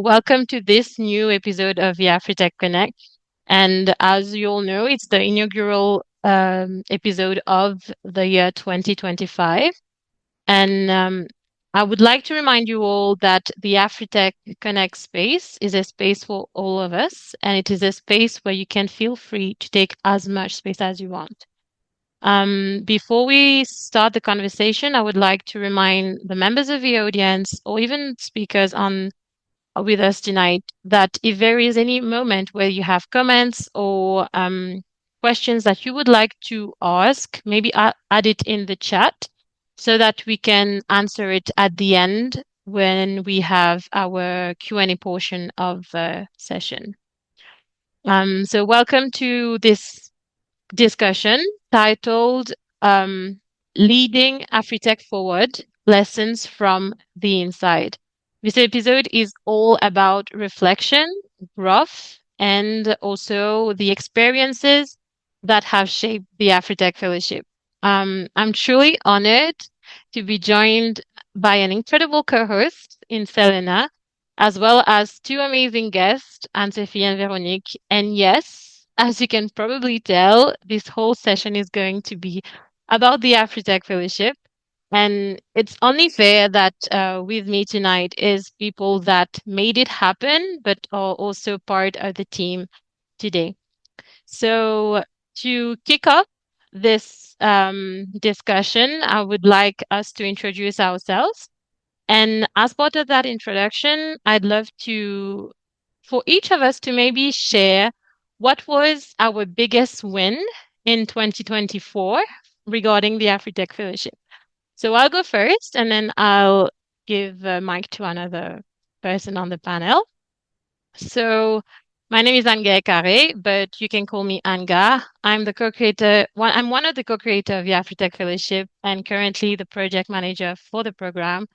welcome to this new episode of the AfriTech Connect. And as you all know, it's the inaugural episode of the year 2025. And I would like to remind you all that the AfriTech Connect space is a space for all of us, and it is a space where you can feel free to take as much space as you want. Before we start the conversation, I would like to remind the members of the audience or even speakers on with us tonight that if there is any moment where you have comments or questions that you would like to ask, maybe add it in the chat so that we can answer it at the end when we have our Q&A portion of the session. So welcome to this discussion titled Leading AfriTech Forward, Lessons from the Inside. This episode is all about reflection, growth, and also the experiences that have shaped the AfriTech Fellowship. I'm truly honored to be joined by an incredible co-host in Selena, as well as two amazing guests, Anne-Sophie and Veronique. And yes, as you can probably tell, this whole session is going to be about the AfriTech Fellowship. And it's only fair that with me tonight is people that made it happen, but are also part of the team today. So to kick off this discussion, I would like us to introduce ourselves. And as part of that introduction, I'd love for each of us to maybe share what was our biggest win in 2024 regarding the AfriTech Fellowship. So I'll go first, and then I'll give the mic to another person on the panel. So my name is Anne-Gaëlle Carré, but you can call me Anga. I'm one of the co-creators of the AfriTech Fellowship and currently the project manager for the program.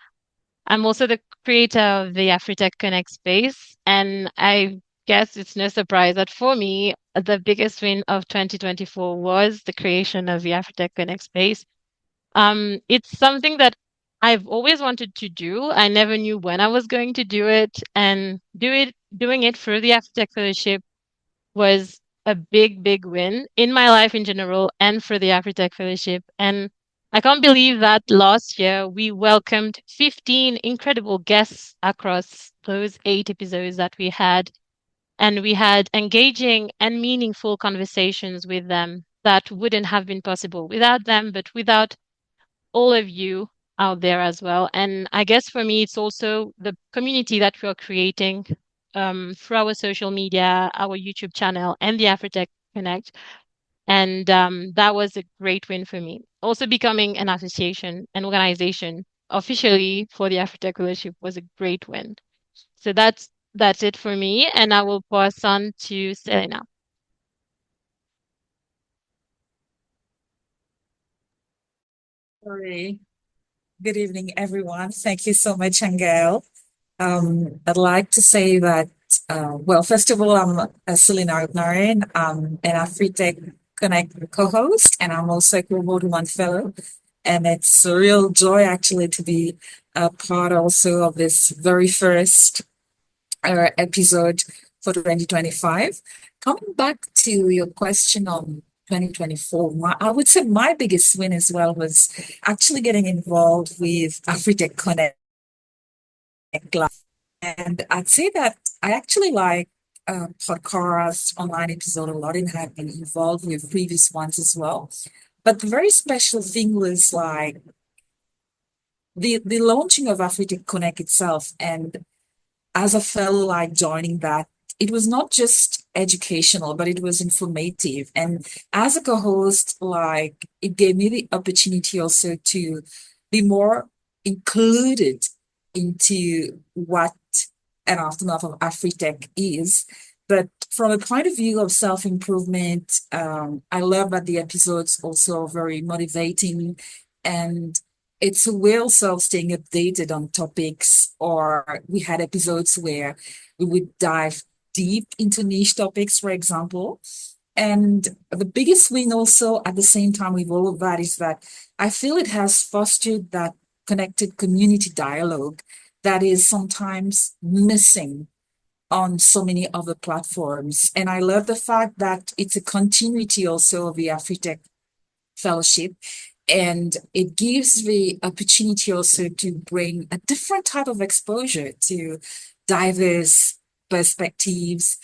I'm also the creator of the AfriTech Connect space, and I guess it's no surprise that for me, the biggest win of 2024 was the creation of the AfriTech Connect space. It's something that I've always wanted to do. I never knew when I was going to do it, and doing it through the AfriTech Fellowship was a big, big win in my life in general and for the AfriTech Fellowship. And I can't believe that last year we welcomed 15 incredible guests across those 8 episodes that we had. And we had engaging and meaningful conversations with them that wouldn't have been possible without them, but without all of you out there as well. And I guess for me, it's also the community that we are creating through our social media, our YouTube channel, and the AfriTech Connect. And that was a great win for me. Also becoming an association, an organization officially for the AfriTech Fellowship was a great win. So that's it for me. And I will pass on to Selena. Sorry. Good evening, everyone. Thank you so much, Anne-Gaëlle. I'd like to say that, well, first of all, I'm Selena Narin. I'm an AfriTech Connect co-host, and I'm also a Global One Fellow. And it's a real joy, actually, to be a part also of this very first episode for 2025. Coming back to your question on 2024, I would say my biggest win as well was actually getting involved with AfriTech Connect. And I'd say that I actually like podcast online episode a lot and have been involved with previous ones as well. But the very special thing was like the launching of AfriTech Connect itself. And as I felt like joining that, it was not just educational, but it was informative. And as a co-host, like it gave me the opportunity also to be more included into what an aftermath of AfriTech is. But from a point of view of self-improvement, I love that the episodes also are very motivating, and it's a way also of staying updated on topics. Or we had episodes where we would dive deep into niche topics, for example. And the biggest win also at the same time with all of that is that I feel it has fostered that connected community dialogue that is sometimes missing on so many other platforms. And I love the fact that it's a continuity also of the AfriTech Fellowship. And it gives the opportunity also to bring a different type of exposure to diverse perspectives,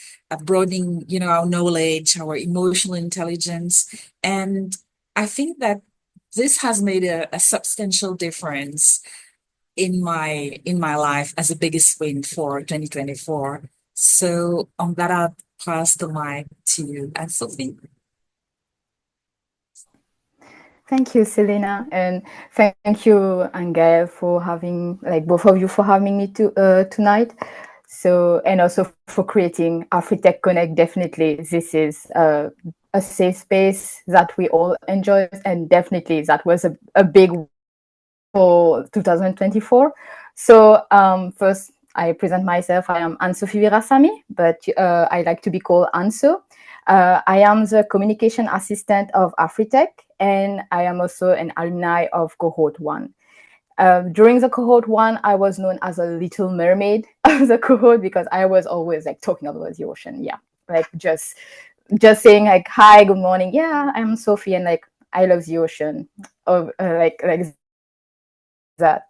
broadening, our knowledge, our emotional intelligence. And I think that this has made a substantial difference in my life as a biggest win for 2024. So on that, I'll pass the mic to Anne-Sophie. Thank you, Selena, and thank you, Anne-Gaëlle, for having, like, both of you for having me tonight. So, and also for creating AfriTech Connect. Definitely, this is a safe space that we all enjoy, and definitely that was a big for 2024. So, first, I present myself. I am Anne-Sophie Virasamy, but I like to be called Anso. I am the communication assistant of AfriTech, and I am also an alumni of Cohort 1. During the Cohort 1, I was known as a little mermaid of the cohort because I was always like talking about the ocean. Yeah, like just saying like, hi, good morning. Yeah, I'm Sophie, and like, I love the ocean. Like that.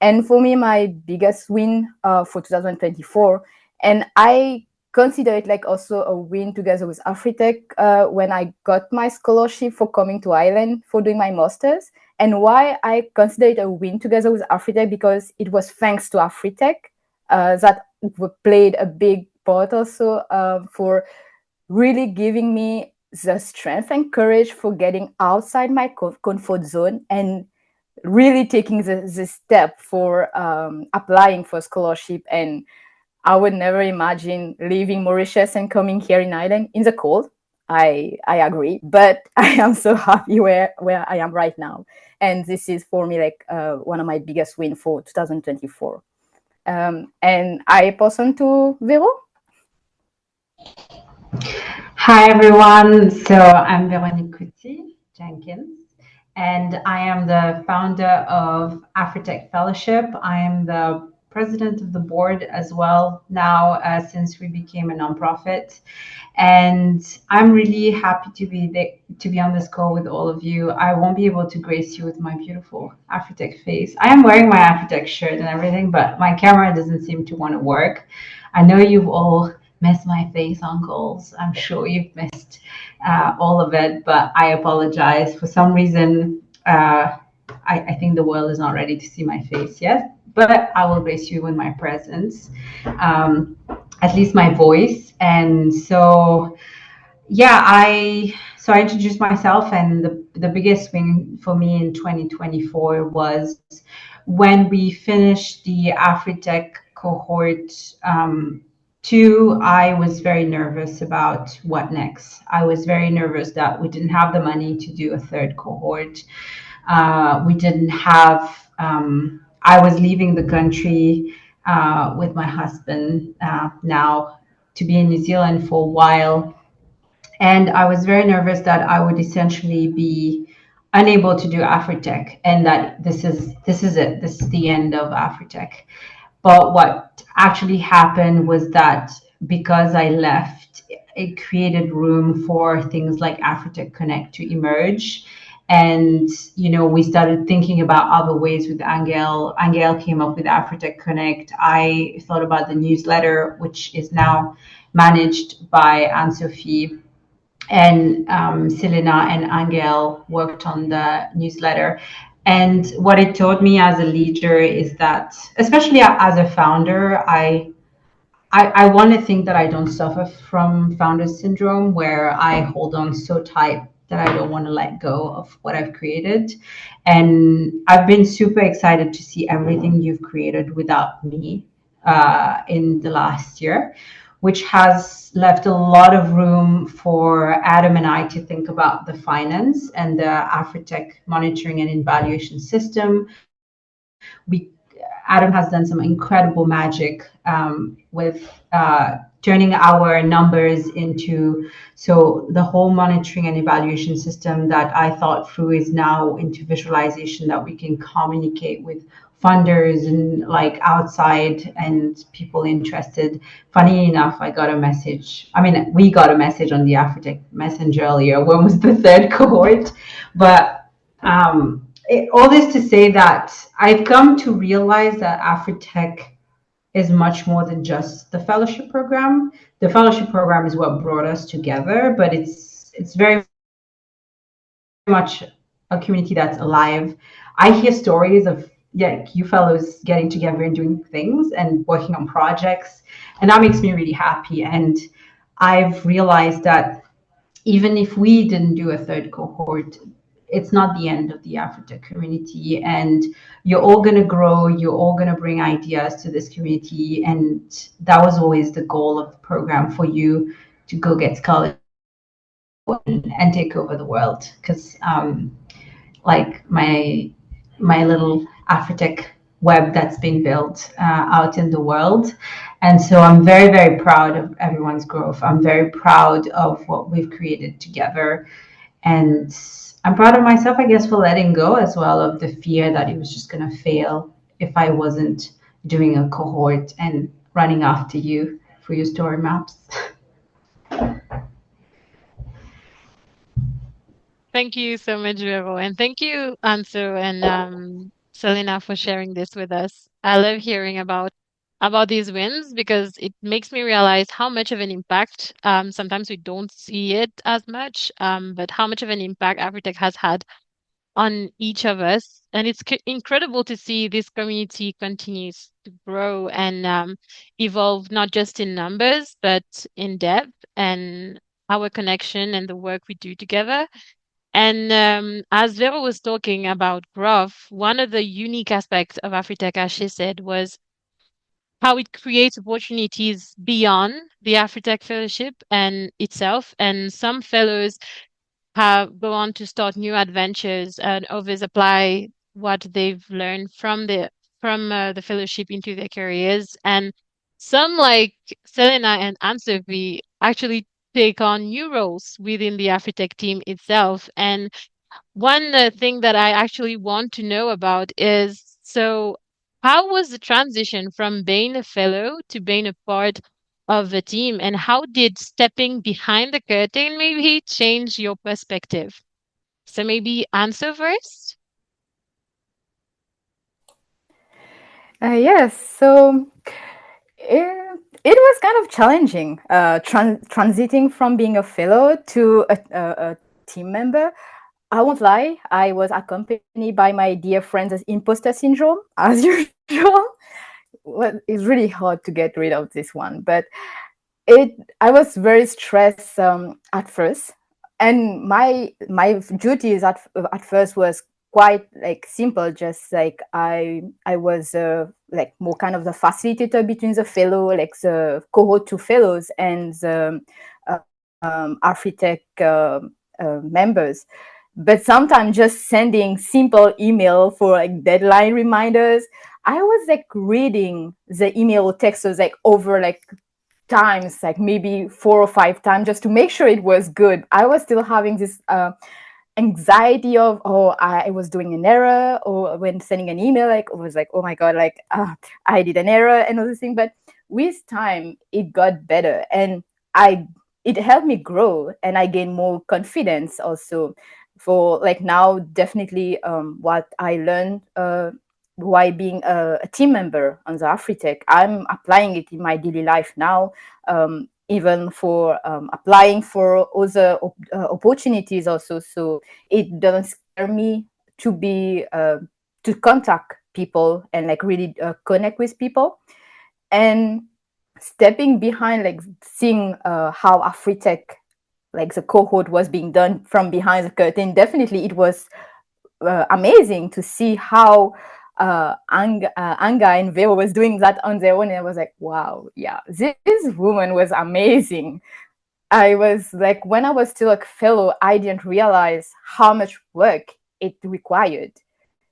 And for me, my biggest win for 2024, and I consider it like also a win together with AfriTech when I got my scholarship for coming to Ireland for doing my master's. And why I consider it a win together with AfriTech, because it was thanks to AfriTech that played a big part also for really giving me the strength and courage for getting outside my comfort zone and really taking the step for applying for scholarship. And I would never imagine leaving Mauritius and coming here in Ireland in the cold. I agree, but I am so happy where I am right now. And this is for me like one of my biggest wins for 2024. And I pass on to Vero. Hi everyone, so I'm Veronique Couty Jenkins, and I am the founder of AfriTech Fellowship. I am the president of the board as well now since we became a nonprofit, and I'm really happy to be on this call with all of you. I won't be able to grace you with my beautiful AfriTech face. I am wearing my AfriTech shirt and everything, but my camera doesn't seem to want to work. I know you've all missed my face on calls. I'm sure you've missed all of it, but I apologize. For some reason, I think the world is not ready to see my face yet, but I will grace you with my presence, at least my voice. And so, yeah, I introduced myself, and the biggest win for me in 2024 was when we finished the AfriTech cohort 2. I was very nervous about what next. I was very nervous that we didn't have the money to do a third cohort. We didn't have, I was leaving the country with my husband now to be in New Zealand for a while. And I was very nervous that I would essentially be unable to do AfriTech, and that this is it. This is the end of AfriTech. But what actually happened was that because I left, it created room for things like AfriTech Connect to emerge. And, we started thinking about other ways with Anne-Gaëlle. Anne-Gaëlle came up with AfriTech Connect. I thought about the newsletter, which is now managed by Anne-Sophie. And Selena and Anne-Gaëlle worked on the newsletter. And what it taught me as a leader is that, especially as a founder, I want to think that I don't suffer from founder syndrome, where I hold on so tight that I don't want to let go of what I've created. And I've been super excited to see everything you've created without me in the last year, which has left a lot of room for Adam and I to think about the finance and the AfriTech monitoring and evaluation system. Adam has done some incredible magic with turning our numbers into, so the whole monitoring and evaluation system that I thought through is now into visualization that we can communicate with funders and like outside and people interested. Funny enough, I got a message. I mean, we got a message on the AfriTech Messenger earlier. When was the third cohort? But all this to say that I've come to realize that AfriTech is much more than just the fellowship program. The fellowship program is what brought us together, but it's very much a community that's alive. I hear stories of you fellows getting together and doing things and working on projects, and that makes me really happy. And I've realized that even if we didn't do a third cohort, it's not the end of the AfriTech community, and you're all going to grow, you're all going to bring ideas to this community, and that was always the goal of the program, for you to go get scholarship and take over the world. Because like my little AfriTech web that's being built out in the world. And so I'm very, very proud of everyone's growth. I'm very proud of what we've created together. And I'm proud of myself, I guess, for letting go as well of the fear that it was just going to fail if I wasn't doing a cohort and running after you for your story maps. Thank you so much, Vero. And thank you, Anso and Selena, for sharing this with us. I love hearing about these wins because it makes me realize how much of an impact, sometimes we don't see it as much, but how much of an impact Afritech has had on each of us. And it's incredible to see this community continues to grow and evolve, not just in numbers, but in depth and our connection and the work we do together. And as Vero was talking about growth, one of the unique aspects of AfriTech, as she said, was how it creates opportunities beyond the AfriTech Fellowship and itself. And some fellows have go on to start new adventures, and others apply what they've learned from the fellowship into their careers. And some, like Selena and Anne-Sophie, actually take on new roles within the AfriTech team itself. And one thing that I actually want to know about is, so how was the transition from being a fellow to being a part of the team, and how did stepping behind the curtain maybe change your perspective? So maybe answer first. Yes, so it was kind of challenging transiting from being a fellow to a team member. I won't lie, I was accompanied by my dear friends as imposter syndrome, as usual. Well, it's really hard to get rid of this one, but I was very stressed at first, and my duties at first was quite like simple, just like I was like more kind of the facilitator between the fellow, like the cohort two fellows and the AfriTech members. But sometimes just sending simple email for like deadline reminders, I was like reading the email or text was like over like times, like maybe 4 or 5 times, just to make sure it was good. I was still having this anxiety of, oh, I was doing an error, or when sending an email, like it was like, oh my god, like I did an error and all this thing. But with time, it got better, and it helped me grow, and I gained more confidence also. For like now, definitely, what I learned while being a team member on the AfriTech, I'm applying it in my daily life now. Even for applying for other opportunities also. So it doesn't scare me to be to contact people and like really connect with people. And stepping behind, like seeing how AfriTech, like the cohort was being done from behind the curtain, definitely it was amazing to see how Anga and Vero was doing that on their own. And I was like, wow, yeah, this woman was amazing. I was like, when I was still a fellow, I didn't realize how much work it required.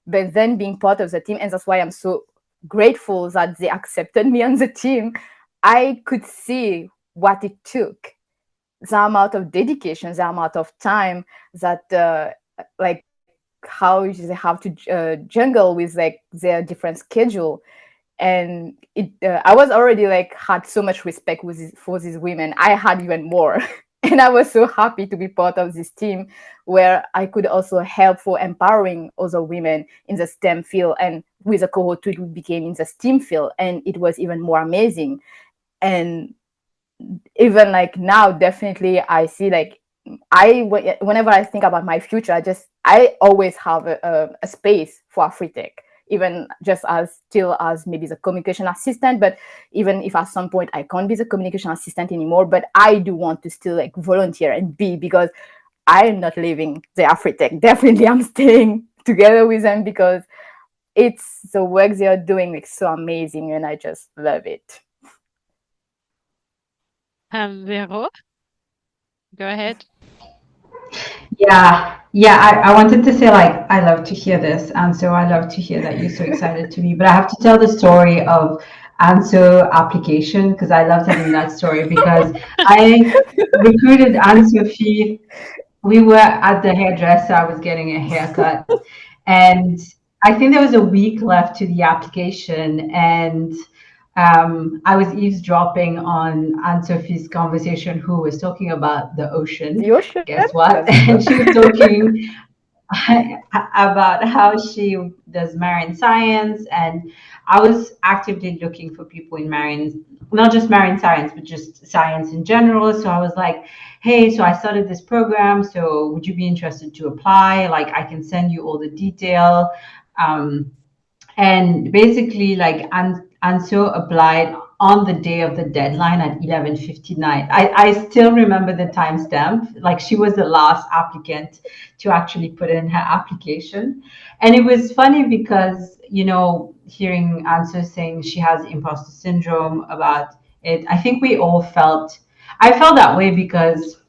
But then being part of the team, and that's why I'm so grateful that they accepted me on the team, I could see what it took, the amount of dedication, the amount of time that like how they have to jungle with like their different schedule. And I was already like had so much respect for these women. I had even more. And I was so happy to be part of this team where I could also help for empowering other women in the STEM field. And with a cohort, we became in the STEAM field, and it was even more amazing. And even like now, definitely I see like whenever I think about my future, I always have a space for AfriTech, even just as still as maybe the communication assistant. But even if at some point I can't be the communication assistant anymore, but I do want to still like volunteer and be, because I am not leaving the AfriTech. Definitely I'm staying together with them, because it's the work they are doing like so amazing, and I just love it. Vero, go ahead. Yeah, I wanted to say like I love to hear this, and so I love to hear that you're so excited to be. But I have to tell the story of Anso application because I love telling that story because I recruited Anne Sophie. We were at the hairdresser. I was getting a haircut, and I think there was a week left to the application, and I was eavesdropping on Aunt Sophie's conversation, who was talking about the ocean. The ocean, Guess what? that's And she was talking about how she does marine science, and I was actively looking for people in marine, not just marine science, but just science in general. So I was like, hey, so I started this program, so would you be interested to apply? Like, I can send you all the detail. um, and basically like Ansio applied on the day of the deadline at 11:59. I still remember the timestamp. Like she was the last applicant to actually put in her application. And it was funny because, hearing Ansio saying she has imposter syndrome about it, I think I felt that way because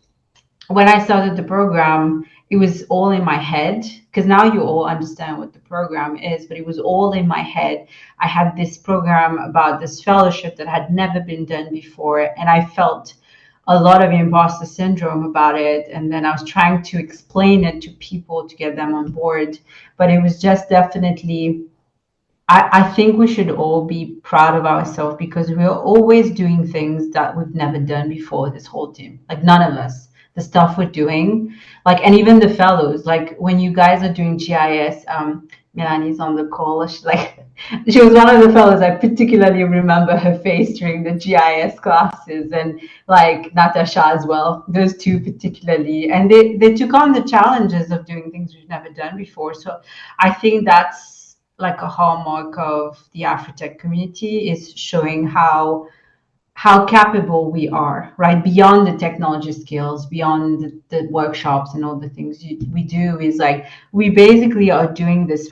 when I started the program, it was all in my head because now you all understand what the program is, but it was all in my head. I had this program about this fellowship that had never been done before, and I felt a lot of imposter syndrome about it. And then I was trying to explain it to people to get them on board, but it was just definitely. I think we should all be proud of ourselves because we're always doing things that we've never done before, this whole team. Like none of us, the stuff we're doing, like, and even the fellows, like when you guys are doing GIS, Melanie's on the call. She was one of the fellows. I particularly remember her face during the GIS classes, and like Natasha as well, those two particularly. And they took on the challenges of doing things we've never done before. So I think that's like a hallmark of the AfriTech community, is showing how capable we are, right? Beyond the technology skills, beyond the workshops and all the things we do, is like we basically are doing this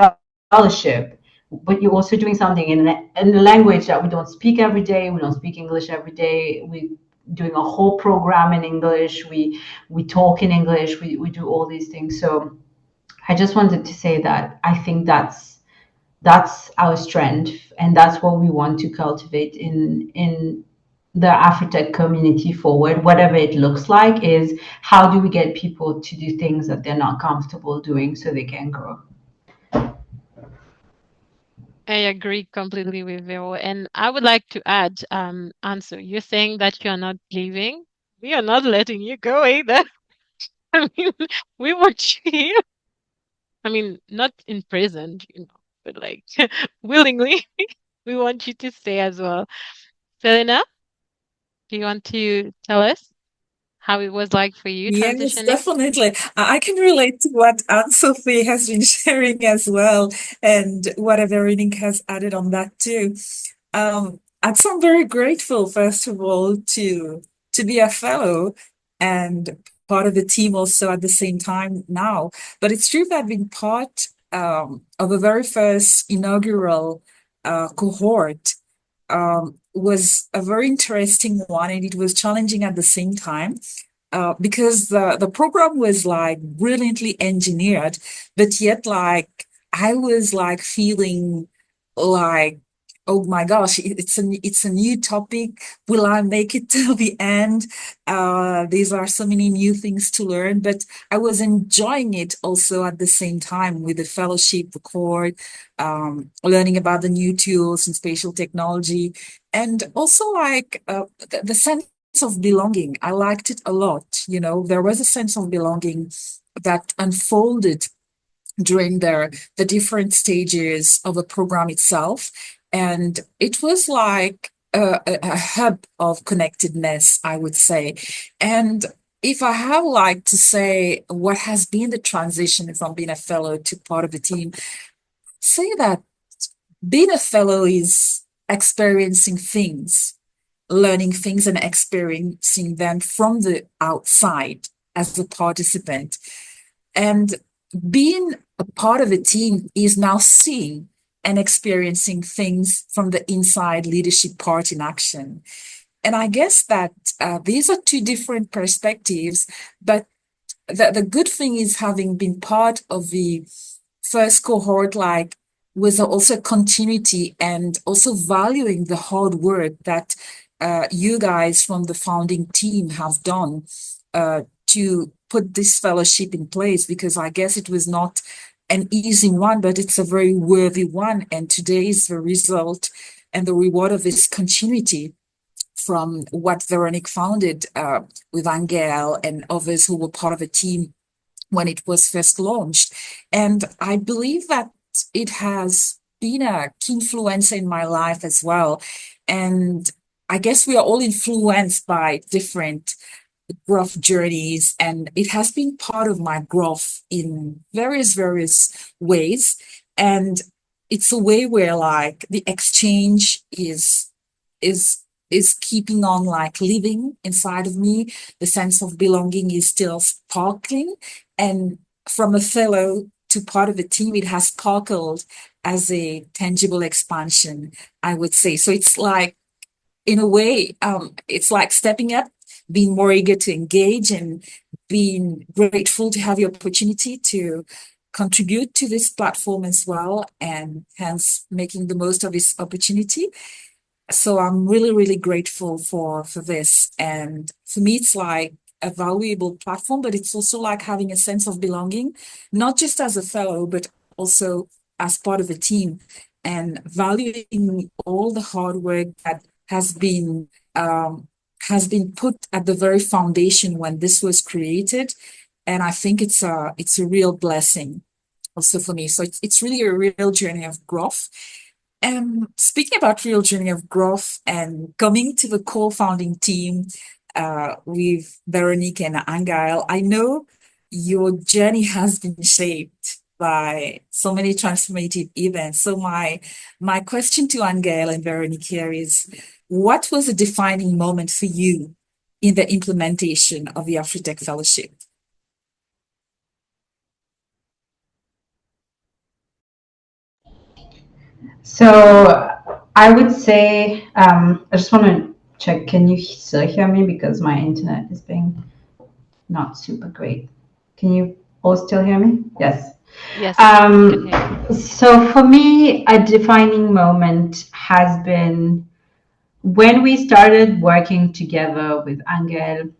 fellowship, but you're also doing something in a language that we don't speak every day. We don't speak English every day. We doing a whole program in English. We talk in English. We do all these things. So I just wanted to say that I think that's our strength, and that's what we want to cultivate in the AfriTech community forward, whatever it looks like. Is how do we get people to do things that they're not comfortable doing so they can grow. I agree completely with Vero. And I would like to add, answer. You're saying that you're not leaving. We are not letting you go either. I mean, we want you here. I mean, not imprisoned, but like willingly. We want you to stay as well. Selena, do you want to tell us how it was like for you Yes, transitioning? definitely. I can relate to what Anne-Sophie has been sharing as well, and what Veronique has added on that too. I'm so very grateful, first of all, to be a fellow and part of the team also at the same time now. But it's true that being part of the very first inaugural cohort was a very interesting one, and it was challenging at the same time because the program was like brilliantly engineered, but yet like I was like feeling like Oh my gosh, it's a new topic. Will I make it till the end? These are so many new things to learn, but I was enjoying it also at the same time with the fellowship, the court, learning about the new tools and spatial technology, and also like the sense of belonging. I liked it a lot. You know, there was a sense of belonging that unfolded during the different stages of a program itself. And it was like a hub of connectedness, I would say. And if I have like to say what has been the transition from being a fellow to part of the team, say that being a fellow is experiencing things, learning things and experiencing them from the outside as a participant. And being a part of a team is now seeing and experiencing things from the inside leadership part in action. And I guess that these are two different perspectives, but the good thing is having been part of the first cohort, like with also continuity and also valuing the hard work that you guys from the founding team have done to put this fellowship in place, because I guess it was not an easy one, but it's a very worthy one. And today is the result and the reward of this continuity from what Veronique founded with Anne-Gaëlle and others who were part of a team when it was first launched. And I believe that it has been a key influencer in my life as well. And I guess we are all influenced by different growth journeys, and it has been part of my growth in various ways. And it's a way where like the exchange is is keeping on like living inside of me. The sense of belonging is still sparkling, and from a fellow to part of a team, it has sparkled as a tangible expansion, I would say. So it's like, in a way, it's like stepping up, being more eager to engage, and being grateful to have the opportunity to contribute to this platform as well, and hence making the most of this opportunity. So I'm really grateful for this. And for me, it's like a valuable platform, but it's also like having a sense of belonging, not just as a fellow, but also as part of a team, and valuing all the hard work that has been put at the very foundation when this was created. And I think it's a real blessing also for me. So it's really a real journey of growth. And speaking about real journey of growth and coming to the co-founding team with Veronique and Anne-Gaëlle, I know your journey has been shaped by so many transformative events. So my question to Anne-Gaëlle and Veronique here is, what was a defining moment for you in the implementation of the AfriTech Fellowship? So I would say, I just want to check, can you still hear me? Because my internet is being not super great. Can you all still hear me? Yes. Yes, I can hear you. So for me, a defining moment has been when we started working together with Anne-Gaëlle.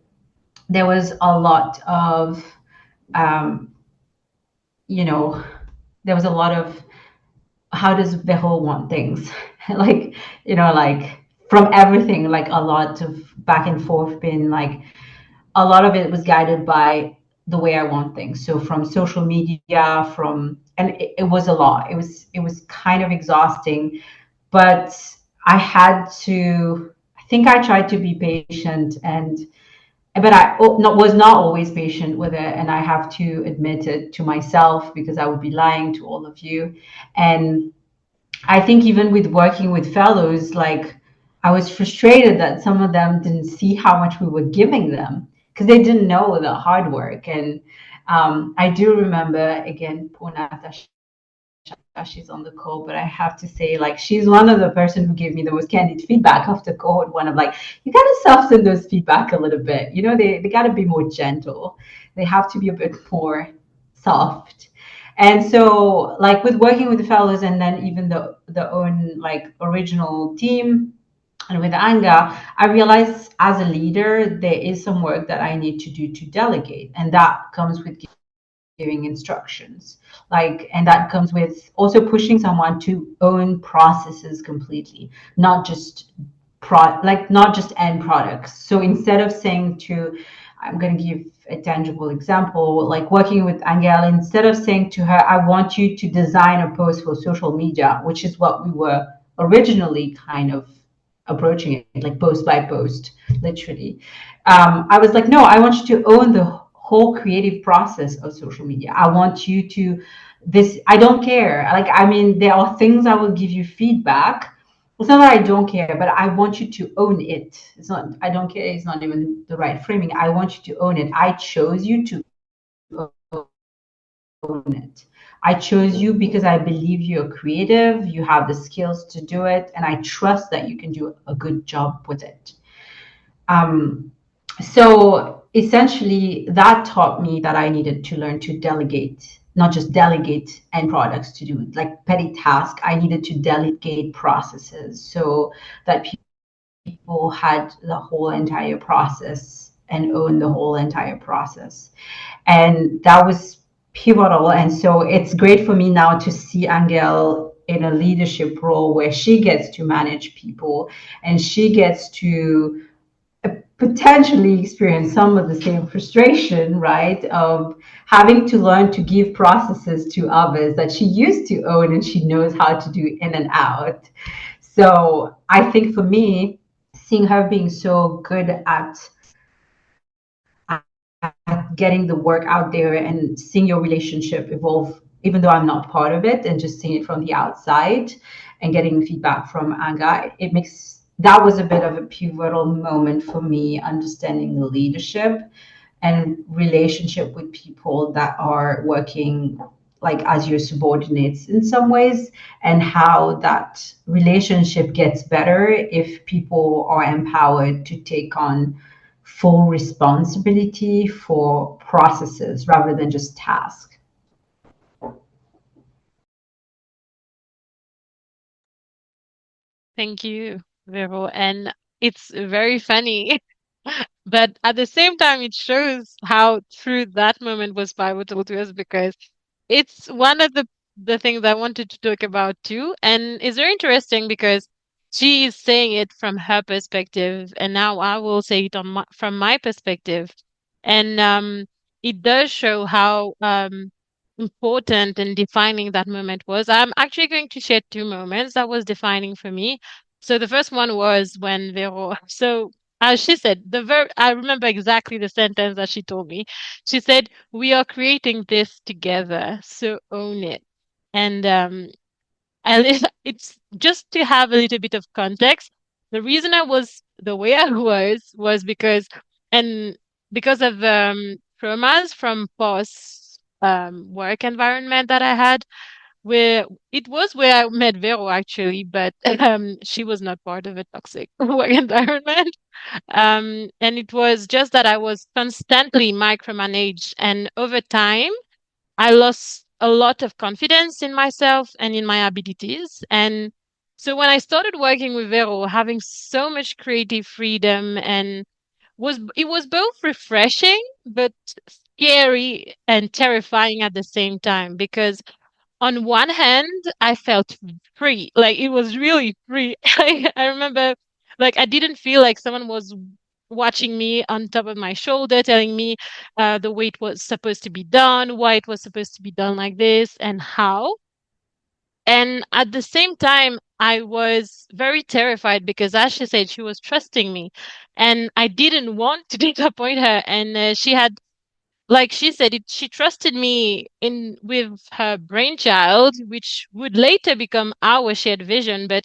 There was a lot of, you know, there was a lot of, how does the whole want things? Like, like from everything, like a lot of back and forth, been like, a lot of it was guided by the way I want things. So from social media, and it was a lot. It was kind of exhausting, but I had to, I think I tried to be patient, but I was not always patient with it. And I have to admit it to myself, because I would be lying to all of you. And I think even with working with fellows, like I was frustrated that some of them didn't see how much we were giving them, because they didn't know the hard work. And I do remember, again, poor Natasha, she's on the call, but I have to say, like, she's one of the person who gave me the most candid feedback after cohort one, of like, you got to soften those feedback a little bit. They got to be more gentle. They have to be a bit more soft. And so, like with working with the fellows, and then even the own like original team, and with anger, I realized as a leader there is some work that I need to do to delegate, and that comes with giving instructions, like, and that comes with also pushing someone to own processes completely, not just not just end products. So instead of saying to, I'm going to give a tangible example, like working with Anne-Gaëlle, instead of saying to her, I want you to design a post for social media, which is what we were originally kind of approaching it, like post by post, literally. I was like, no, I want you to own the whole creative process of social media. I want you to this. I don't care. Like, I mean, there are things I will give you feedback. It's not that I don't care, but I want you to own it. It's not, I don't care. It's not even the right framing. I want you to own it. I chose you to own it. I chose you because I believe you're creative, you have the skills to do it, and I trust that you can do a good job with it. So essentially, that taught me that I needed to learn to delegate, not just delegate end products to do like petty tasks. I needed to delegate processes so that people had the whole entire process and own the whole entire process. And that was pivotal. And so it's great for me now to see Anne-Gaëlle in a leadership role where she gets to manage people and she gets to potentially experience some of the same frustration, right? Of having to learn to give processes to others that she used to own and she knows how to do in and out. So I think for me, seeing her being so good at getting the work out there and seeing your relationship evolve, even though I'm not part of it, and just seeing it from the outside and getting feedback from Anga, it makes that was a bit of a pivotal moment for me, understanding the leadership and relationship with people that are working like as your subordinates in some ways, and how that relationship gets better if people are empowered to take on full responsibility for processes rather than just tasks. Thank you, Vero. And it's very funny, but at the same time, it shows how true that moment was pivotal to us because it's one of the things I wanted to talk about too. And it's very interesting because she is saying it from her perspective, and now I will say it from my perspective. And it does show how important and defining that moment was. I'm actually going to share two moments that was defining for me. So the first one was when Vero, so as she said, I remember exactly the sentence that she told me. She said, "We are creating this together, so own it." And it's just to have a little bit of context. The reason I was the way I was and because of traumas from past work environment that I had, where it was where I met Vero actually, but she was not part of a toxic work environment. And it was just that I was constantly micromanaged, and over time, I lost a lot of confidence in myself and in my abilities. And so when I started working with Vero, having so much creative freedom and it was both refreshing but scary and terrifying at the same time because on one hand, I felt free. Like it was really free. I remember, like, I didn't feel like someone was watching me on top of my shoulder, telling me the way it was supposed to be done, why it was supposed to be done like this, and how. And at the same time, I was very terrified because, as she said, she was trusting me, and I didn't want to disappoint her. And she had like she said it she trusted me in with her brainchild which would later become our shared vision, but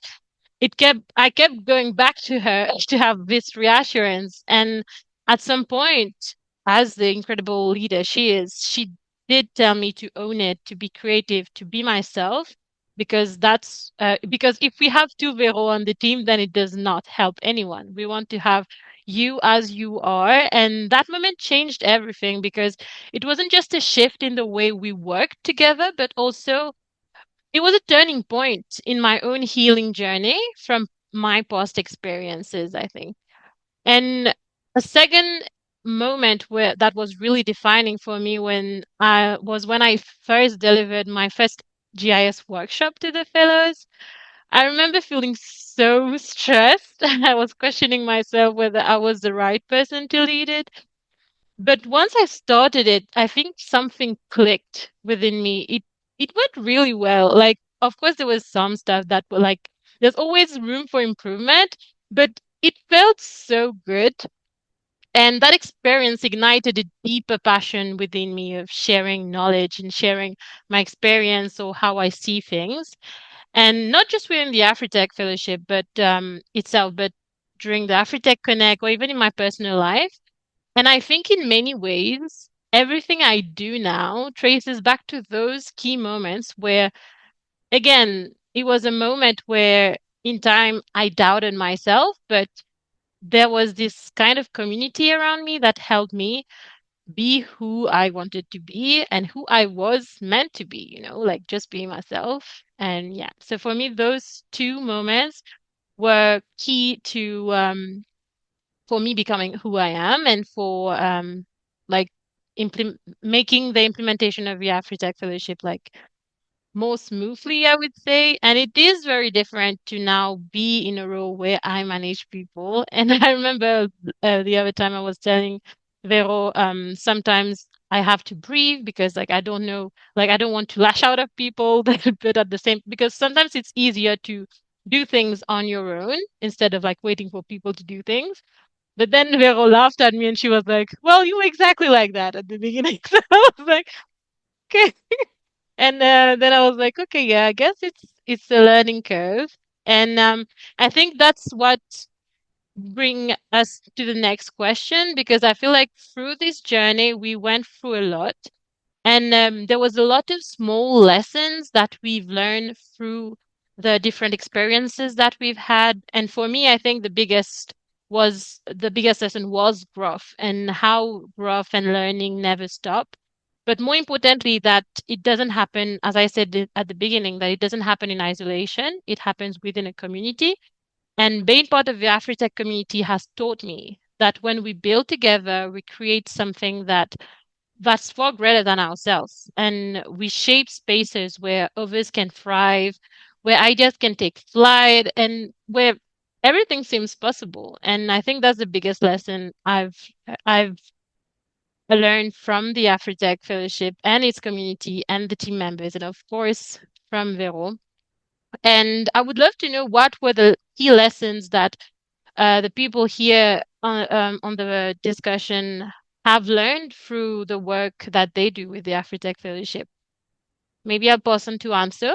I kept going back to her to have this reassurance. And at some point, as the incredible leader she is, she did tell me to own it, to be creative, to be myself. because because if we have two Vero on the team, then it does not help anyone. We want to have you as you are. And that moment changed everything because it wasn't just a shift in the way we worked together, but also it was a turning point in my own healing journey from my past experiences, I think. And a second moment where that was really defining for me when I first delivered my first GIS workshop to the fellows. I remember feeling so stressed. I was questioning myself whether I was the right person to lead it. But once I started it, I think something clicked within me. It went really well. Like, of course, there was some stuff that were like, there's always room for improvement, but it felt so good. And that experience ignited a deeper passion within me of sharing knowledge and sharing my experience or how I see things. And not just within the AfriTech Fellowship, but itself, but during the AfriTech Connect or even in my personal life. And I think in many ways, everything I do now traces back to those key moments where, again, it was a moment where in time I doubted myself, but there was this kind of community around me that helped me be who I wanted to be and who I was meant to be, like just being myself. And yeah, so for me, those two moments were key to for me becoming who I am and for like making the implementation of the AfriTech Fellowship like more smoothly, I would say. And it is very different to now be in a role where I manage people. And I remember the other time I was telling Vero, sometimes I have to breathe because like I don't know, like I don't want to lash out at people, but at the same, because sometimes it's easier to do things on your own instead of like waiting for people to do things. But then Vero laughed at me and she was like, "Well, you were exactly like that at the beginning." So I was like, "Okay." And then I was like, "Okay, yeah, I guess it's a learning curve." And I think that's what bring us to the next question because I feel like through this journey we went through a lot. And there was a lot of small lessons that we've learned through the different experiences that we've had. And for me, I think the biggest lesson was growth and how growth and learning never stop. But more importantly, that it doesn't happen, as I said at the beginning, that it doesn't happen in isolation. It happens within a community. And being part of the AfriTech community has taught me that when we build together, we create something that's far greater than ourselves. And we shape spaces where others can thrive, where ideas can take flight, and where everything seems possible. And I think that's the biggest lesson I've learned from the AfriTech Fellowship and its community and the team members, and of course from Vero. And I would love to know what were the key lessons that the people here on the discussion have learned through the work that they do with the AfriTech Fellowship. Maybe I'll pass on to answer.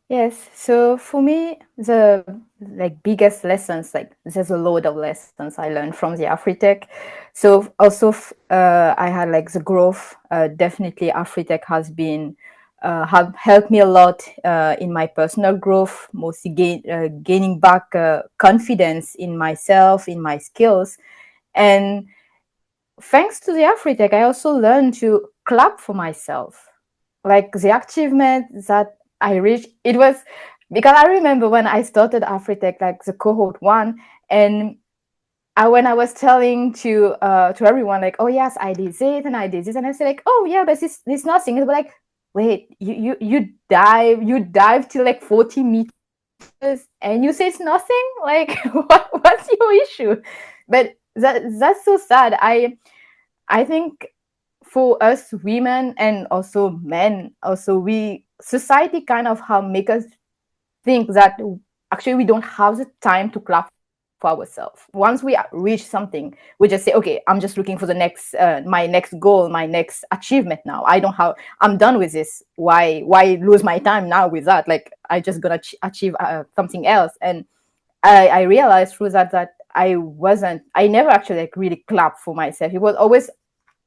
Yes, so for me, the biggest lessons, like there's a load of lessons I learned from the AfriTech. So also I had like the growth. Definitely, AfriTech has been have helped me a lot in my personal growth, mostly gaining back confidence in myself, in my skills, and thanks to the AfriTech, I also learned to clap for myself. Like the achievement that I reached, it was because I remember when I started AfriTech, like the cohort one, and when I was telling to everyone, like, oh yes, I did it and I did this, and I said like, oh yeah, but this nothing. But like, wait, you dive to like 40 meters and you say it's nothing. Like, what's your issue? But that's so sad. I think for us women and also men, also we society kind of have make us think that actually we don't have the time to clap for ourselves. Once we reach something, we just say, okay, I'm just looking for the next my next goal, my next achievement. Now I'm done with this. Why lose my time now with that? Like I just gonna achieve something else. And I realized through that I never actually like really clapped for myself. It was always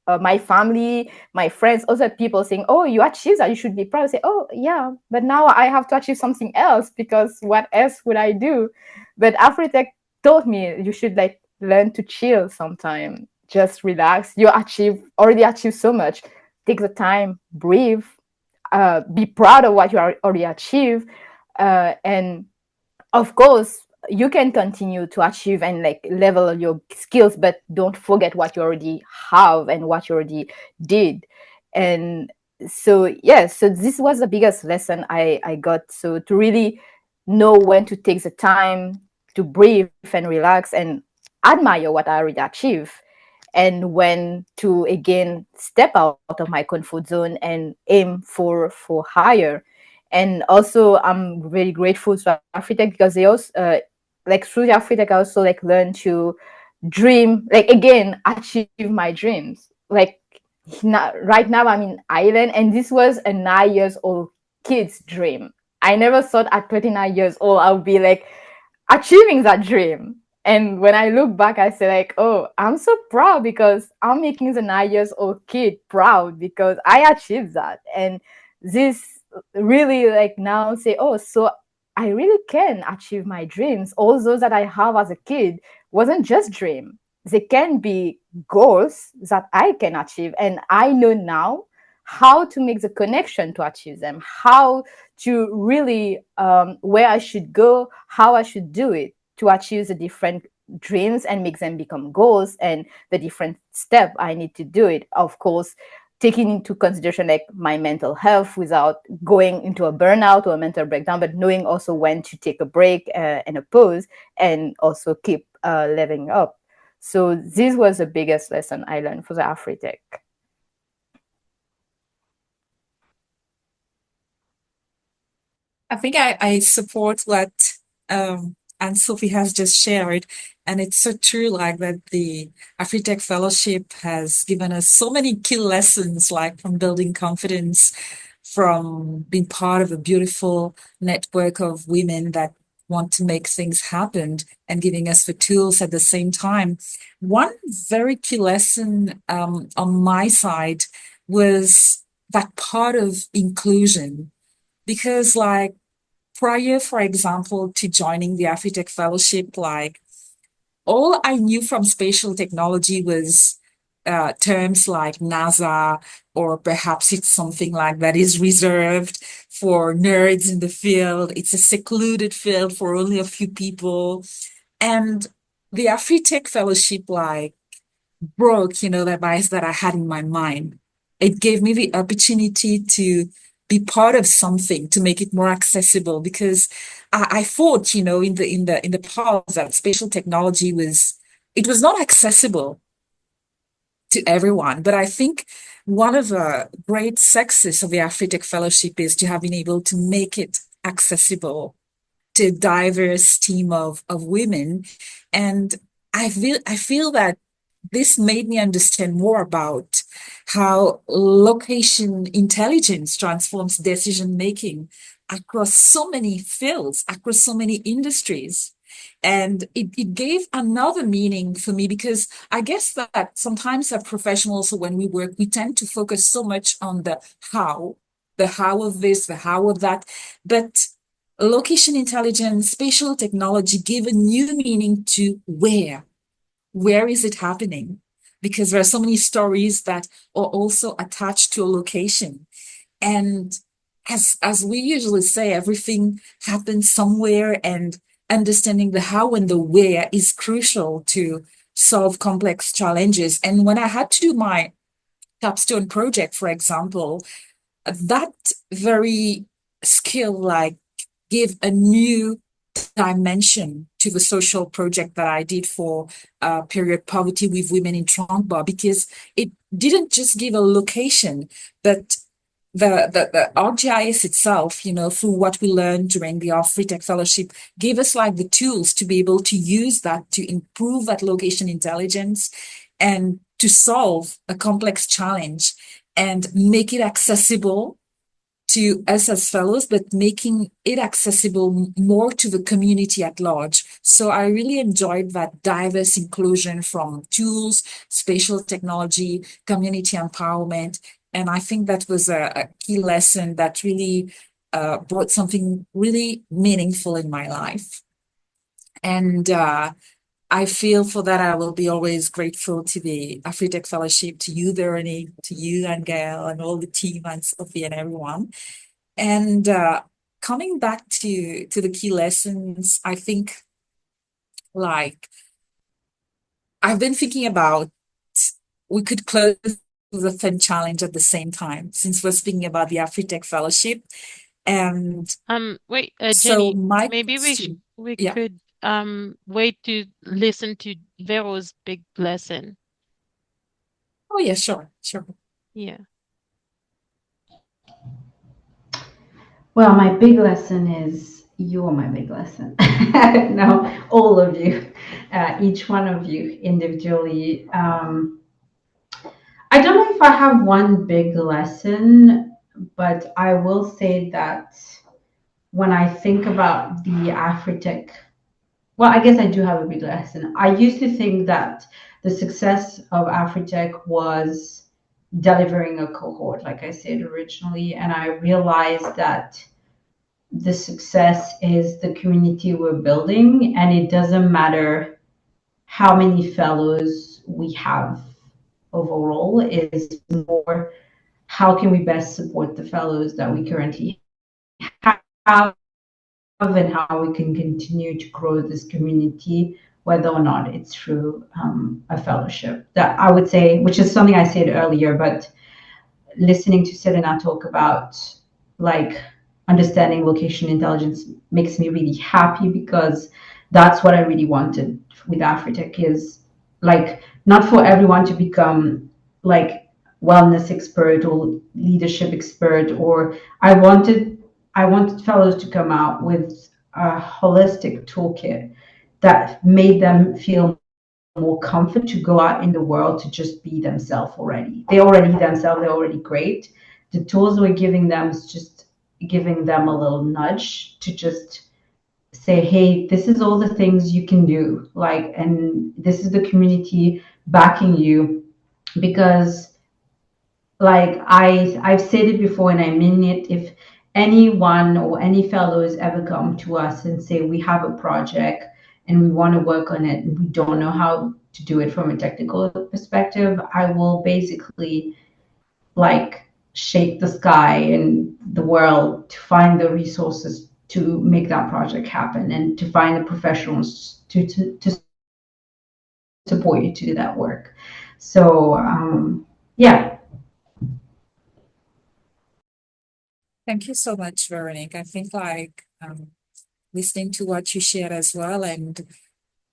my family, my friends, other people saying, "Oh, you achieved that, you should be proud." I say, "Oh, yeah, but now I have to achieve something else, because what else would I do?" But AfriTech told me you should like learn to chill sometime, just relax. You already achieved so much. Take the time, breathe, be proud of what you already achieved, and of course you can continue to achieve and like level your skills, but don't forget what you already have and what you already did. And so yes, so this was the biggest lesson I got. So to really know when to take the time to breathe and relax and admire what I already achieved, and when to again step out of my comfort zone and aim for higher. And also I'm very grateful to AfriTech, because they also like through AfriTech I also like learn to dream, like again achieve my dreams. Like right now I'm in Ireland, and this was a 9 years old kid's dream. I never thought at 29 years old I would be like achieving that dream. And when I look back, I say like, oh, I'm so proud, because I'm making the 9 years old kid proud because I achieved that. And this really like now say, oh, so I really can achieve my dreams. All those that I have as a kid wasn't just dream. They can be goals that I can achieve. And I know now how to make the connection to achieve them, how to really where I should go, how I should do it to achieve the different dreams and make them become goals, and the different step I need to do it. Of course, taking into consideration like my mental health without going into a burnout or a mental breakdown, but knowing also when to take a break and a pause, and also keep leveling up. So this was the biggest lesson I learned for the AfriTech. I think I support what Anne Sophie has just shared. And it's so true, like that the AfriTech Fellowship has given us so many key lessons, like from building confidence, from being part of a beautiful network of women that want to make things happen, and giving us the tools at the same time. One very key lesson on my side was that part of inclusion, because like prior, for example, to joining the AfriTech Fellowship, like all I knew from spatial technology was terms like NASA, or perhaps it's something like that is reserved for nerds in the field. It's a secluded field for only a few people. And the AfriTech Fellowship, like, broke, the bias that I had in my mind. It gave me the opportunity to be part of something to make it more accessible, because I thought, in the past that spatial technology was not accessible to everyone. But I think one of the great success of the AfriTech Fellowship is to have been able to make it accessible to a diverse team of women. And I feel that this made me understand more about how location intelligence transforms decision making across so many fields, across so many industries. And it gave another meaning for me, because I guess that sometimes as professionals, when we work, we tend to focus so much on the how of this, the how of that. But location intelligence, spatial technology give a new meaning to where. Where is it happening? Because there are so many stories that are also attached to a location. And as we usually say, everything happens somewhere, and understanding the how and the where is crucial to solve complex challenges. And when I had to do my capstone project, for example, that very skill like gave a new dimension to the social project that I did for period poverty with women in Trongba, because it didn't just give a location, but the RGIS itself, through what we learned during the AfriTech Fellowship, gave us like the tools to be able to use that to improve that location intelligence and to solve a complex challenge and make it accessible to us as fellows, but making it accessible more to the community at large. So I really enjoyed that diverse inclusion from tools, spatial technology, community empowerment. And I think that was a key lesson that really brought something really meaningful in my life. And I feel for that I will be always grateful to the AfriTech Fellowship, to you, Veronique, to you, Anne-Gaëlle, and all the team, and Sophie, and everyone. And coming back to the key lessons, I think, like, I've been thinking about, we could close with a fun challenge at the same time, since we're speaking about the AfriTech Fellowship. And Wait, so Jenny, my maybe question, we yeah. could wait to listen to Vero's big lesson. Oh, yeah, sure, sure. Yeah. Well, my big lesson is you're my big lesson. No, all of you, each one of you individually. I don't know if I have one big lesson, but I will say that when I think about the AfriTech, well, I guess I do have a big lesson. I used to think that the success of AfriTech was delivering a cohort, like I said originally, and I realized that the success is the community we're building, and it doesn't matter how many fellows we have overall. It is more how can we best support the fellows that we currently have and how we can continue to grow this community, whether or not it's through a fellowship. That I would say, which is something I said earlier, but listening to Selena talk about like understanding location intelligence makes me really happy, because that's what I really wanted with AfriTech, is like not for everyone to become like wellness expert or leadership expert, or I wanted fellows to come out with a holistic toolkit that made them feel more comfort to go out in the world to just be themselves already. They're already themselves, they're already great. The tools we're giving them is just giving them a little nudge to just say, hey, this is all the things you can do. Like, and this is the community backing you, because like I've said it before and I mean it. If anyone or any fellows ever come to us and say we have a project and we want to work on it and we don't know how to do it from a technical perspective, I will basically like shake the sky and the world to find the resources to make that project happen and to find the professionals to support you to do that work. So yeah. Thank you so much, Veronique. I think like listening to what you shared as well, and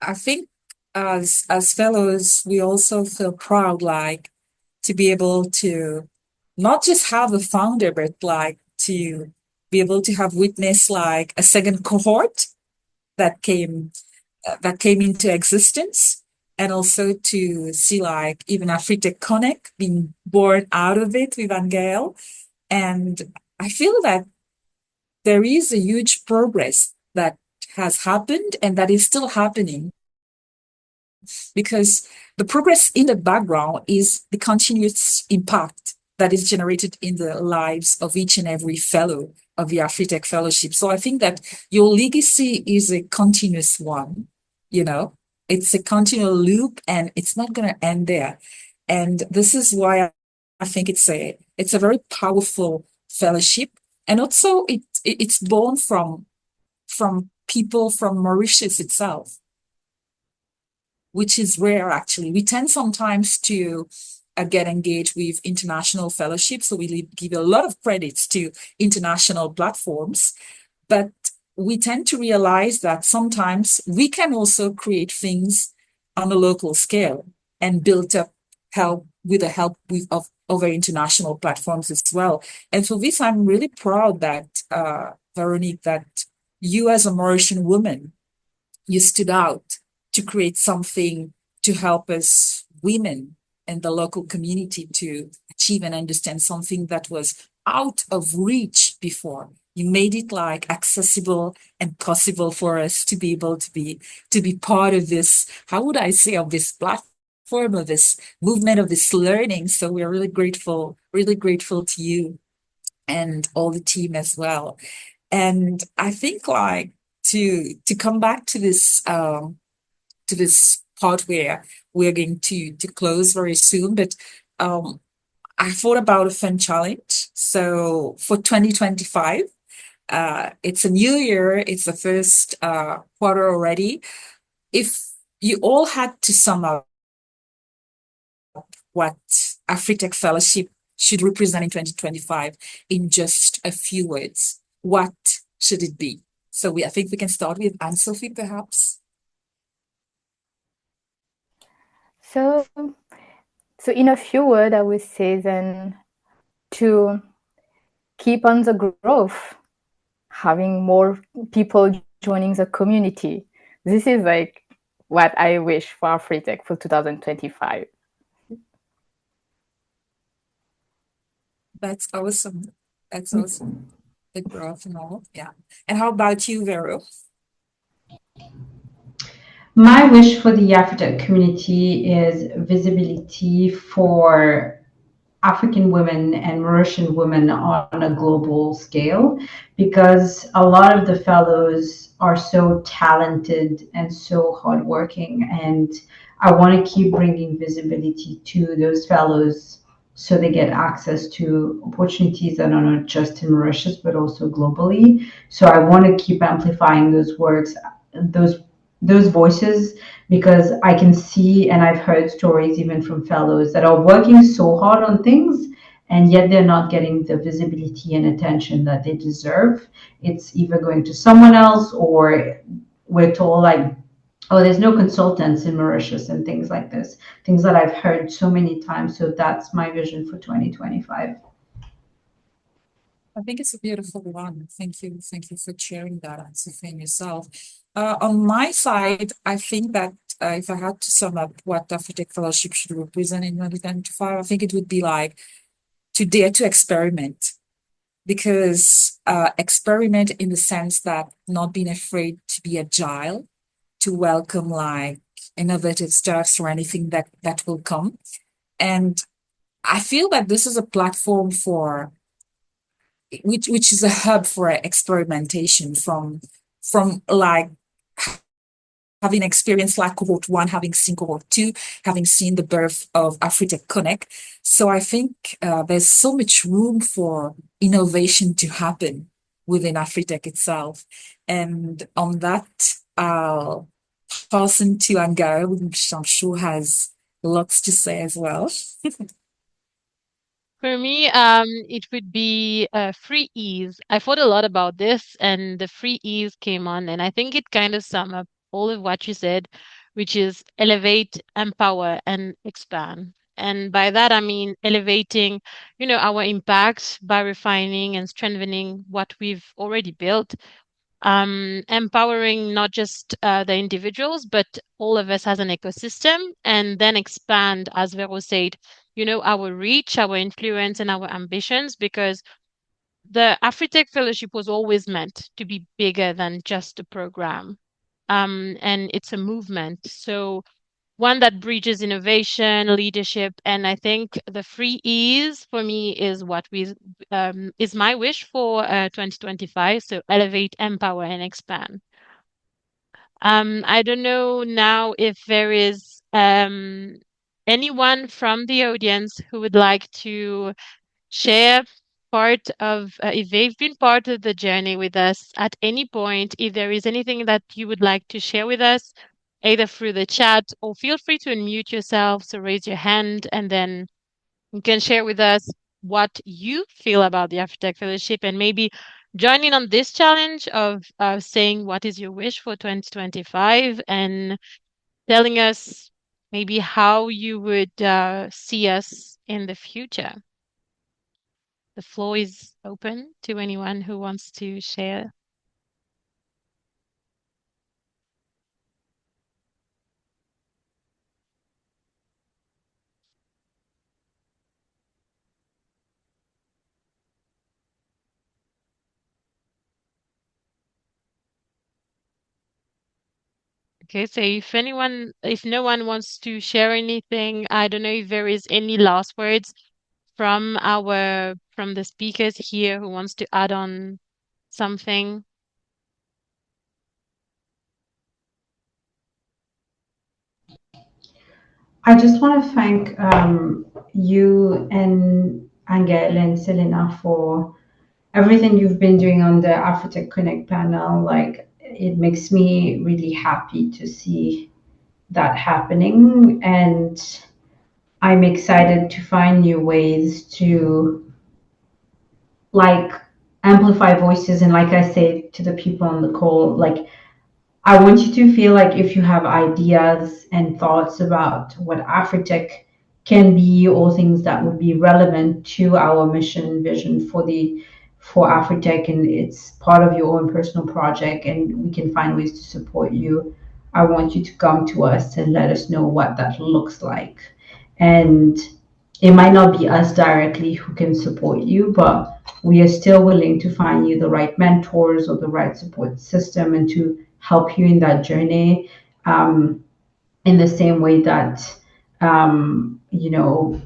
I think as fellows, we also feel proud, like to be able to not just have a founder, but like to be able to have witnessed like a second cohort that came into existence, and also to see like even AfriTech Connect being born out of it with Anne-Gaëlle. And I feel that there is a huge progress that has happened and that is still happening, because the progress in the background is the continuous impact that is generated in the lives of each and every fellow of the AfriTech Fellowship. So I think that your legacy is a continuous one, you know, it's a continual loop and it's not going to end there. And this is why I think it's a very powerful fellowship. And also it's born from people from Mauritius itself, which is rare actually. We tend sometimes to get engaged with international fellowships, so we give a lot of credits to international platforms, but we tend to realize that sometimes we can also create things on a local scale and build up help with the help of other international platforms as well. And for this, I'm really proud that, Veronique, that you as a Mauritian woman, you stood out to create something to help us women and the local community to achieve and understand something that was out of reach before. You made it like accessible and possible for us to be able to be part of this, how would I say, of this platform, of this movement, of this learning. So we're really grateful to you and all the team as well. And I think like to come back to this part where we're going to close very soon, but um I thought about a fun challenge. So for 2025, it's a new year, it's the first quarter already. If you all had to sum up what AfriTech Fellowship should represent in 2025 in just a few words, what should it be? So I think we can start with Anne-Sophie, perhaps. So, so in a few words, I would say then to keep on the growth, having more people joining the community. This is like what I wish for AfriTech for 2025. That's awesome. That's awesome. The growth and all. Yeah. And how about you, Vero? My wish for the AfriTech community is visibility for African women and Mauritian women on a global scale, because a lot of the fellows are so talented and so hardworking, and I want to keep bringing visibility to those fellows so they get access to opportunities that are not just in Mauritius but also globally. So I want to keep amplifying those works, those those voices, because I can see and I've heard stories even from fellows that are working so hard on things and yet they're not getting the visibility and attention that they deserve. It's either going to someone else, or we're told like, oh, there's no consultants in Mauritius and things like this, things that I've heard so many times. So that's my vision for 2025. I think it's a beautiful one. Thank you. Thank you for sharing that, Anne-Sophie, and yourself. On my side, I think that if I had to sum up what AfriTech Fellowship should represent in 2025, I think it would be like to dare to experiment, because experiment in the sense that not being afraid to be agile, to welcome like innovative stuffs or anything that will come. And I feel that this is a platform for which is a hub for experimentation from like having experienced like cohort one, having seen cohort two, having seen the birth of AfriTech Connect. So I think there's so much room for innovation to happen within AfriTech itself. And on that, I'll pass into Anne-Gaëlle, which I'm sure has lots to say as well. For me, it would be free ease. I thought a lot about this, and the free ease came on, and I think it kind of sum up all of what you said, which is elevate, empower, and expand. And by that, I mean elevating, our impact by refining and strengthening what we've already built, empowering not just the individuals, but all of us as an ecosystem, and then expand, as Vero said, our reach, our influence, and our ambitions, because the AfriTech Fellowship was always meant to be bigger than just a program. And it's a movement. So one that bridges innovation, leadership, and I think the free ease for me is what we is my wish for 2025. So elevate, empower, and expand. I don't know now if there is anyone from the audience who would like to share part of, if they've been part of the journey with us at any point, if there is anything that you would like to share with us, either through the chat, or feel free to unmute yourself. So raise your hand and then you can share with us what you feel about the AfriTech Fellowship, and maybe join in on this challenge of saying what is your wish for 2025, and telling us maybe how you would see us in the future. The floor is open to anyone who wants to share. Okay, so if no one wants to share anything, I don't know if there is any last words from the speakers here who wants to add on something. I just want to thank you and Anne-Gaëlle and Selena for everything you've been doing on the AfriTech Connect panel. Like, it makes me really happy to see that happening, and I'm excited to find new ways to like amplify voices. And like I say to the people on the call, like, I want you to feel like if you have ideas and thoughts about what AfriTech can be, or things that would be relevant to our mission and vision for AfriTech, and it's part of your own personal project, and we can find ways to support you. I want you to come to us and let us know what that looks like. And it might not be us directly who can support you, but we are still willing to find you the right mentors or the right support system, and to help you in that journey, in the same way that, you know,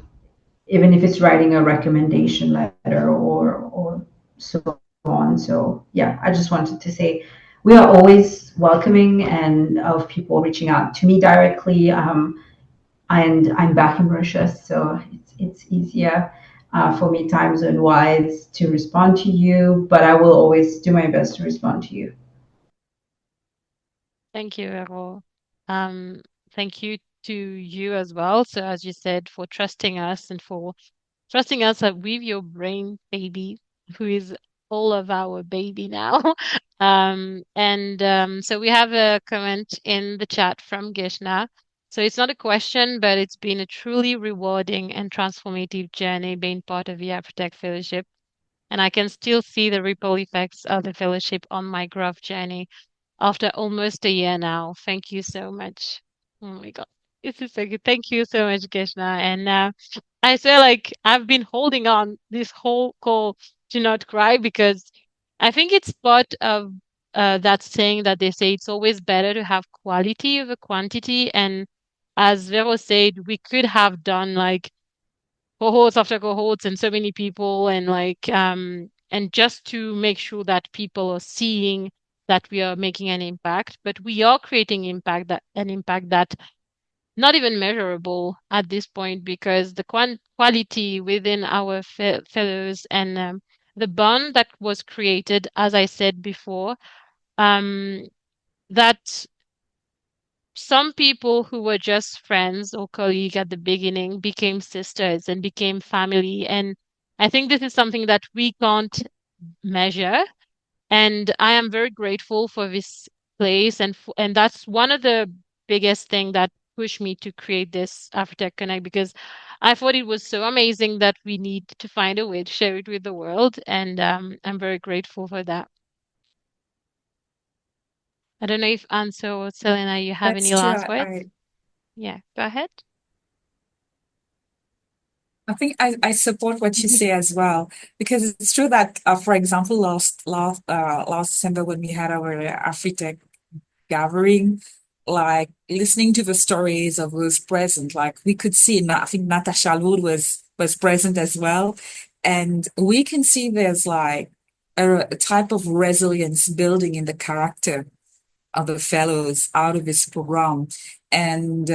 even if it's writing a recommendation letter or so on. So yeah, I just wanted to say we are always welcoming and of people reaching out to me directly. And I'm back in Mauritius, so it's easier for me time zone wise to respond to you, but I will always do my best to respond to you. Thank you, Vero. Um, Thank you to you as well. So as you said, for trusting us and for trusting us with your brain baby, who is all of our baby now. So we have a comment in the chat from Gishna. So it's not a question, but it's been a truly rewarding and transformative journey being part of the AfriTech Fellowship. And I can still see the ripple effects of the fellowship on my growth journey after almost a year now. Thank you so much. Oh my God. This is so good. Thank you so much, Kishna. And I feel like I've been holding on this whole call to not cry, because I think it's part of that saying that they say it's always better to have quality over quantity. And as Vero said, we could have done like cohorts after cohorts and so many people, and and just to make sure that people are seeing that we are making an impact, but we are creating an impact that not even measurable at this point, because the quality within our fellows and the bond that was created, as I said before, um, that some people who were just friends or colleagues at the beginning became sisters and became family. And I think this is something that we can't measure. And I am very grateful for this place. And that's one of the biggest thing that pushed me to create this AfriTech Connect, because I thought it was so amazing that we need to find a way to share it with the world. And I'm very grateful for that. I don't know if Anso or Selena, you have That's any true. last words? Yeah, go ahead. I think I support what you say as well, because it's true that, for example, last December when we had our AfriTech gathering, like listening to the stories of who's present, like we could see, I think Natasha Wood was present as well, and we can see there's like a type of resilience building in the character of the fellows out of this program. And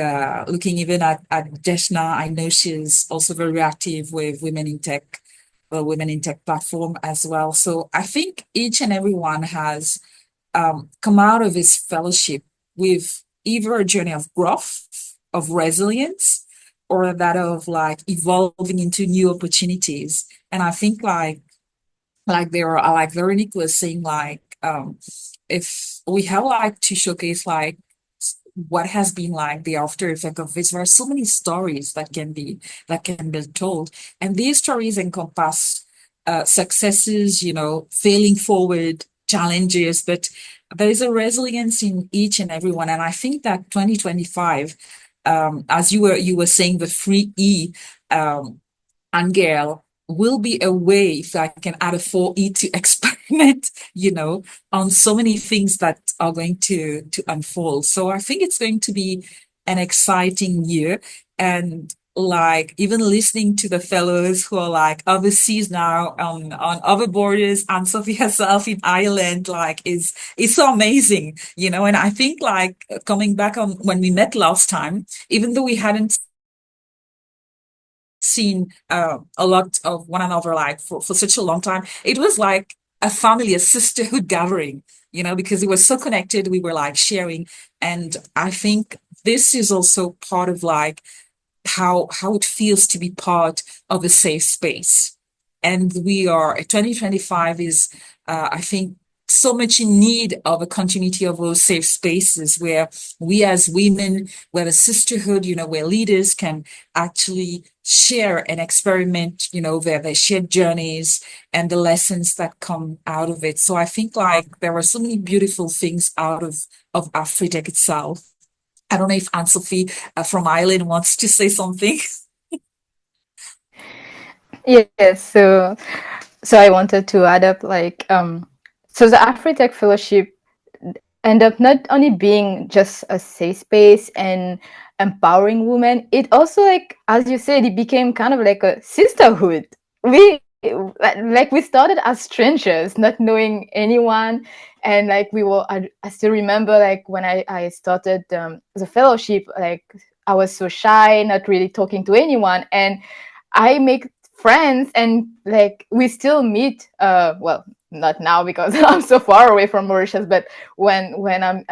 looking even at Deshna, I know she's also very active with Women in Tech, the Women in Tech platform as well. So I think each and every one has come out of this fellowship with either a journey of growth, of resilience, or that of like evolving into new opportunities. And I think like there are like Veronique was saying, like if we have like to showcase like what has been like the after effect of this, there are so many stories that can be told, and these stories encompass successes, you know, failing forward, challenges, but there is a resilience in each and every one. And I think that 2025, as you were saying, the 3E, Anne-Gaëlle, will be a way, if I can add a 4E to expand experiment, on so many things that are going to unfold. So I think it's going to be an exciting year. And like even listening to the fellows who are like overseas now on other borders, and Sophie herself in Ireland, like is so amazing, and I think like coming back on when we met last time, even though we hadn't seen a lot of one another like for such a long time, it was like a family, a sisterhood gathering, because we were so connected, we were like sharing. And I think this is also part of like how it feels to be part of a safe space. And we are 2025 is I think so much in need of a continuity of those safe spaces where we as women, where the sisterhood, where leaders can actually share and experiment, their shared journeys and the lessons that come out of it. So I think like there are so many beautiful things out of AfriTech itself. I don't know if Anne-Sophie from Ireland wants to say something. Yes, so I wanted to add up like so the AfriTech Fellowship end up not only being just a safe space and empowering women, it also, like as you said, it became kind of like a sisterhood. We started as strangers, not knowing anyone, and like I still remember like when I started the fellowship, like I was so shy, not really talking to anyone, and I make friends, and like we still meet well, not now because I'm so far away from Mauritius, but when I'm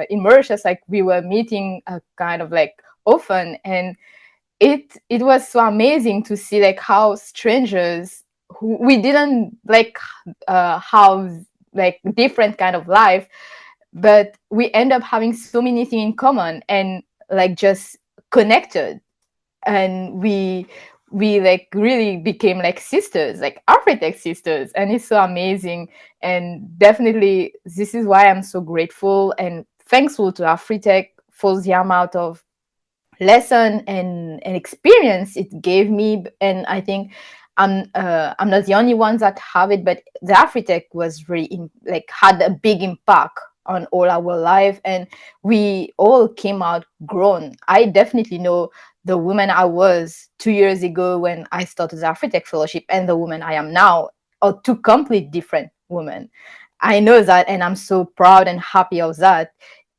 in Mauritius, like we were meeting kind of like often, and it was so amazing to see like how strangers who we didn't like have like different kind of life, but we end up having so many things in common and like just connected, and we like really became like sisters, like architect sisters, and it's so amazing. And definitely this is why I'm so grateful and thankful to AfriTech for the amount of lesson and experience it gave me. And I think I'm not the only one that have it, but the AfriTech was really like had a big impact on all our life, and we all came out grown. I definitely know the woman I was 2 years ago when I started the AfriTech Fellowship and the woman I am now are two complete different women. I know that, and I'm so proud and happy of that.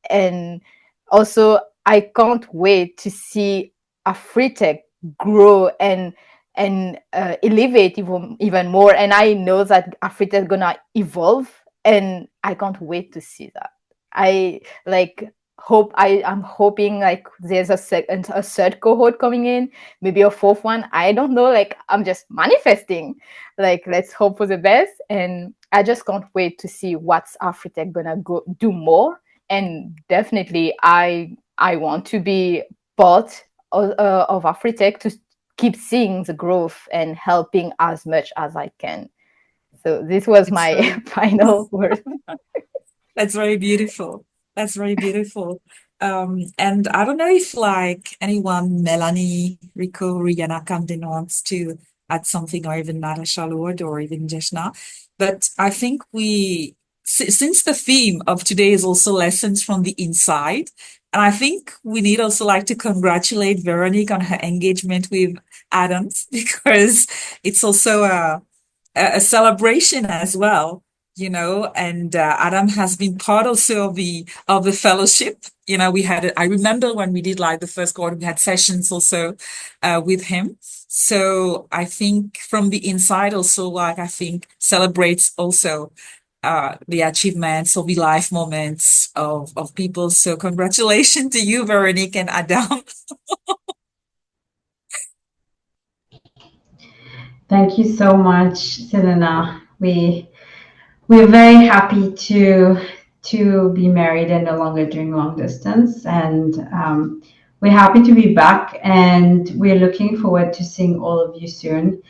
And also, I can't wait to see AfriTech grow and elevate even more. And I know that AfriTech is gonna evolve, and I can't wait to see that. I like I'm hoping like there's a third cohort coming in, maybe a fourth one. I don't know. Like I'm just manifesting. Like let's hope for the best, and I just can't wait to see what's AfriTech gonna go do more. And definitely, I want to be part of AfriTech to keep seeing the growth and helping as much as I can. So this was It's my very, final word. that's very beautiful. That's very beautiful. And I don't know if like anyone, Melanie, Rico, Rihanna Camden wants to add something, or even Natasha Lord, or even Jeshna. But I think since the theme of today is also lessons from the inside, and I think we need also like to congratulate Veronique on her engagement with Adams because it's also a celebration as well, and Adam has been part also of the fellowship. We had I remember when we did like the first quarter, we had sessions also with him. So I think from the inside also, like I think celebrates also the achievements or the life moments of people. So congratulations to you, Veronique and Adam. Thank you so much, Selena. We're very happy to be married and no longer doing long distance, and we're happy to be back, and we're looking forward to seeing all of you soon.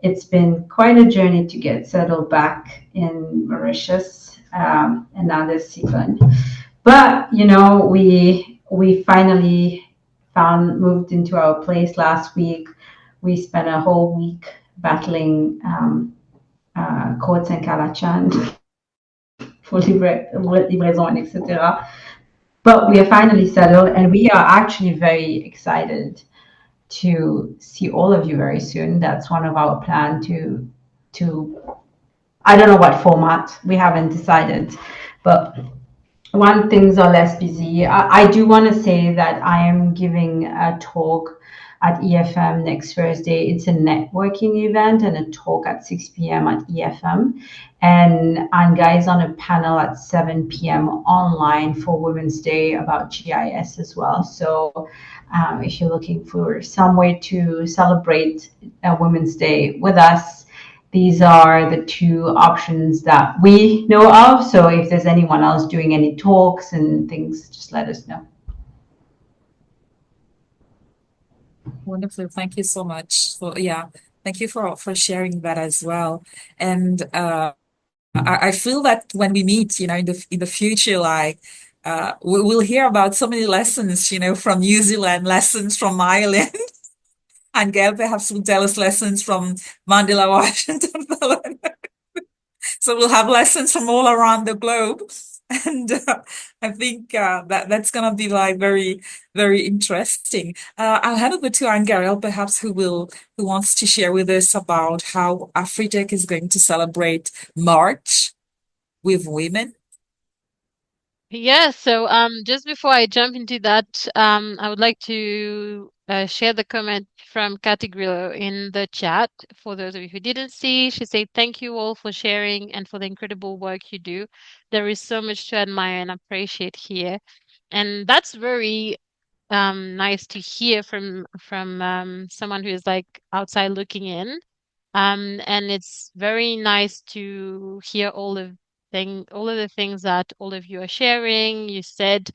It's been quite a journey to get settled back in Mauritius, and now there's cyclone. But we finally moved into our place last week. We spent a whole week battling codes and Kalachan for livraison and etc. But we are finally settled, and we are actually very excited to see all of you very soon. That's one of our plan to I don't know what format, we haven't decided, but when things are less busy, I do want to say that I am giving a talk at EFM next Thursday. It's a networking event and a talk at 6 p.m. at EFM. And Anne-Gaëlle is on a panel at 7 p.m. online for Women's Day about GIS as well. So if you're looking for some way to celebrate Women's Day with us, these are the two options that we know of. So if there's anyone else doing any talks and things, just let us know. Wonderful. Thank you so much. Thank you for sharing that as well. And I feel that when we meet, in the future, like we'll hear about so many lessons, from New Zealand, lessons from Ireland, and Gail perhaps will tell us lessons from Mandela, Washington. So we'll have lessons from all around the globe. And I think that's going to be like very, very interesting. I'll hand over to Anne-Gaëlle, perhaps, who wants to share with us about how AfriTech is going to celebrate March with women. Yeah, so just before I jump into that, I would like to share the comment from Cathy Grillo in the chat. For those of you who didn't see, she said, "Thank you all for sharing and for the incredible work you do. There is so much to admire and appreciate here." And that's very nice to hear from someone who is like outside looking in. And it's very nice to hear all of the things that all of you are sharing, you said.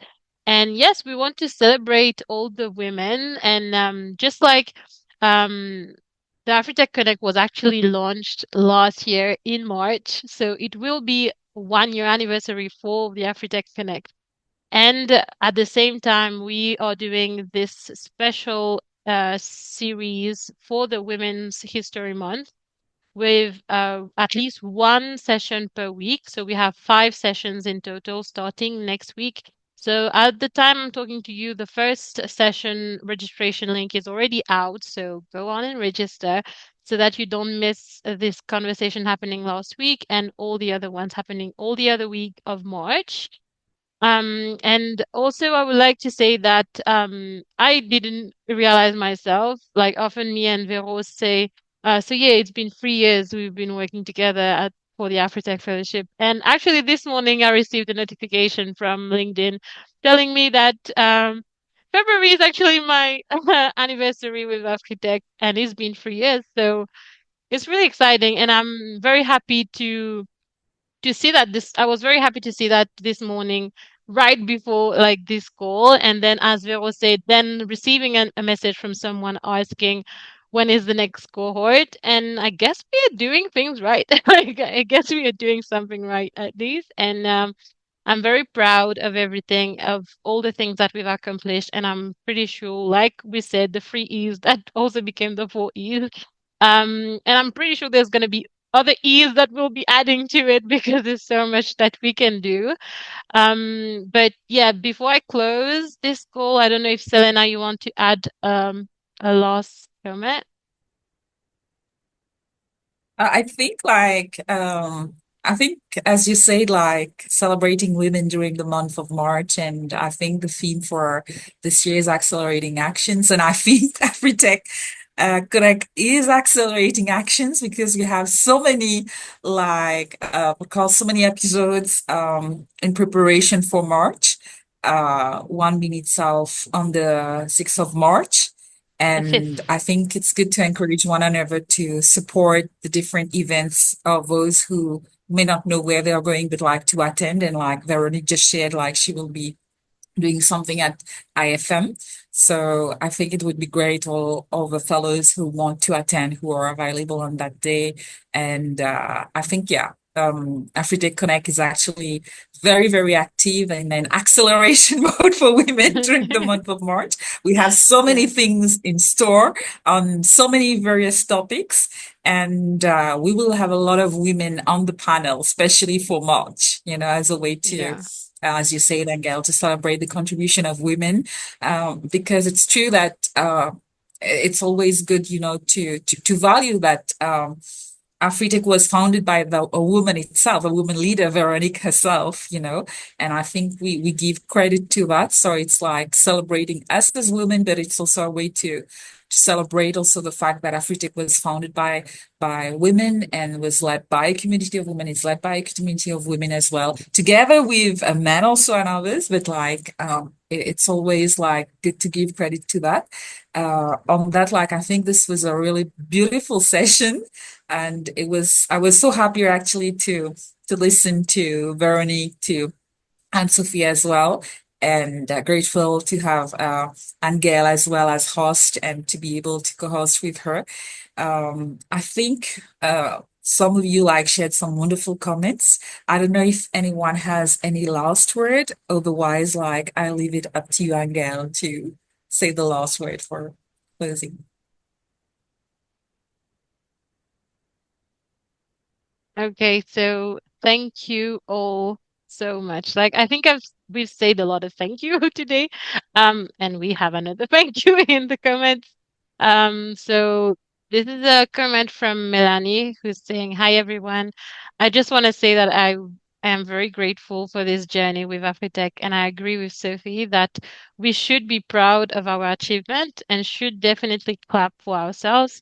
And yes, we want to celebrate all the women. And just like um, the AfriTech Connect was actually launched last year in March, so it will be 1 year anniversary for the AfriTech Connect. And at the same time, we are doing this special series for the Women's History Month with at least one session per week. So we have 5 sessions in total starting next week. So at the time I'm talking to you, the first session registration link is already out. So go on and register so that you don't miss this conversation happening last week and all the other ones happening all the other week of March. And also I would like to say that I didn't realize myself, like often me and Vero say, so yeah, it's been 3 years we've been working together for the AfriTech Fellowship. And actually this morning I received a notification from LinkedIn telling me that February is actually my anniversary with AfriTech and it's been 3 years. So it's really exciting and I'm very happy to see that this I was very happy to see that this morning right before like this call, and then as Vero said, then receiving a message from someone asking when is the next cohort, and I guess we are doing things right. Like I guess we are doing something right at least, and I'm very proud of everything, of all the things that we've accomplished, and I'm pretty sure, like we said, the 3 E's that also became the 4 E's. And I'm pretty sure there's going to be other E's that we'll be adding to it because there's so much that we can do. But yeah, before I close this call, I don't know if Selena, you want to add a last comment? I think I think as you said, like celebrating women during the month of March, and I think the theme for this year is accelerating actions, and I think AfriTech Connect is accelerating actions because we have so many so many episodes in preparation for March. One being itself on the 6th of March. The And fifth. I think it's good to encourage one another to support the different events of those who may not know where they are going, but like to attend. And like Veronique just shared, like she will be doing something at IFM. So I think it would be great all the fellows who want to attend who are available on that day. And I think, yeah, AfriTech Connect is actually very, very active and in acceleration mode for women during the month of March. We have so many Yeah, things in store on so many various topics, and we will have a lot of women on the panel, especially for March, as a way to, yeah, as you say, Anne-Gaëlle, to celebrate the contribution of women, because it's true that it's always good, to value that. AfriTech was founded by a woman itself, a woman leader, Veronique herself, and I think we give credit to that. So it's like celebrating us as women, but it's also a way to celebrate also the fact that AfriTech was founded by women and was led by a community of women. It's led by a community of women as well, together with men also and others. But like it's always like good to give credit to that. On that, like I think this was a really beautiful session, and I was so happy actually to listen to Veronique, to and Sophie as well, and grateful to have Anne-Gaëlle as well as host and to be able to co-host with her. I think some of you like shared some wonderful comments. I don't know if anyone has any last word. Otherwise, like I leave it up to you, Anne-Gaëlle, to say the last word for closing. Okay, so thank you all so much. Like I think we've said a lot of thank you today. And we have another thank you in the comments. So this is a comment from Melanie who's saying, "Hi everyone. I just want to say that I am very grateful for this journey with Afritech, and I agree with Sophie that we should be proud of our achievement and should definitely clap for ourselves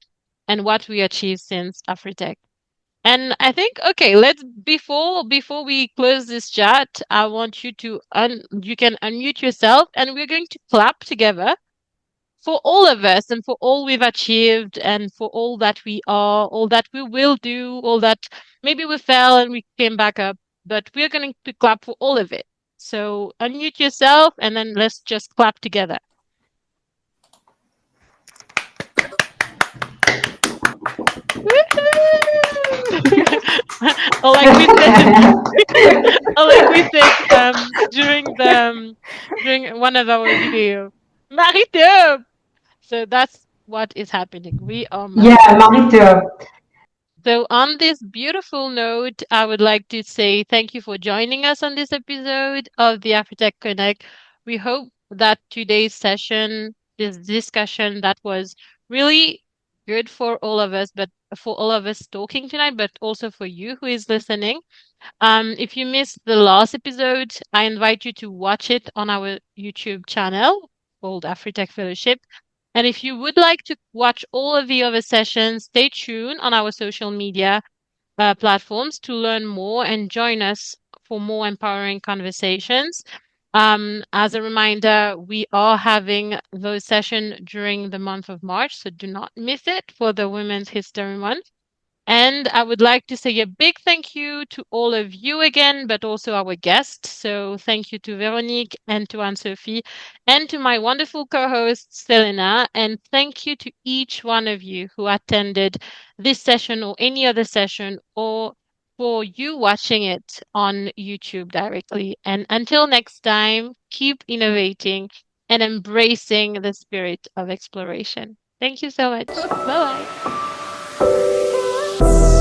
and what we achieved since Afritech. And I think, okay, let's before we close this chat, I want you to you can unmute yourself and we're going to clap together for all of us and for all we've achieved and for all that we are, all that we will do, all that maybe we fell and we came back up, but we're going to clap for all of it. So unmute yourself and then let's just clap together. Or like we said, or like we said during one of our video, Marito. So that's what is happening. We are Yeah, Marito. Marito. So on this beautiful note, I would like to say thank you for joining us on this episode of the AfriTech Connect. We hope that today's session, this discussion that was really good for all of us, but for all of us talking tonight, but also for you who is listening. If you missed the last episode, I invite you to watch it on our YouTube channel called AfriTech Fellowship. And if you would like to watch all of the other sessions, stay tuned on our social media platforms to learn more and join us for more empowering conversations. As a reminder, we are having those sessions during the month of March, so do not miss it for the Women's History Month. And I would like to say a big thank you to all of you again, but also our guests. So thank you to Veronique and to Anne-Sophie and to my wonderful co-host, Selena. And thank you to each one of you who attended this session or any other session or for you watching it on YouTube directly. And until next time, keep innovating and embracing the spirit of exploration. Thank you so much. Bye bye.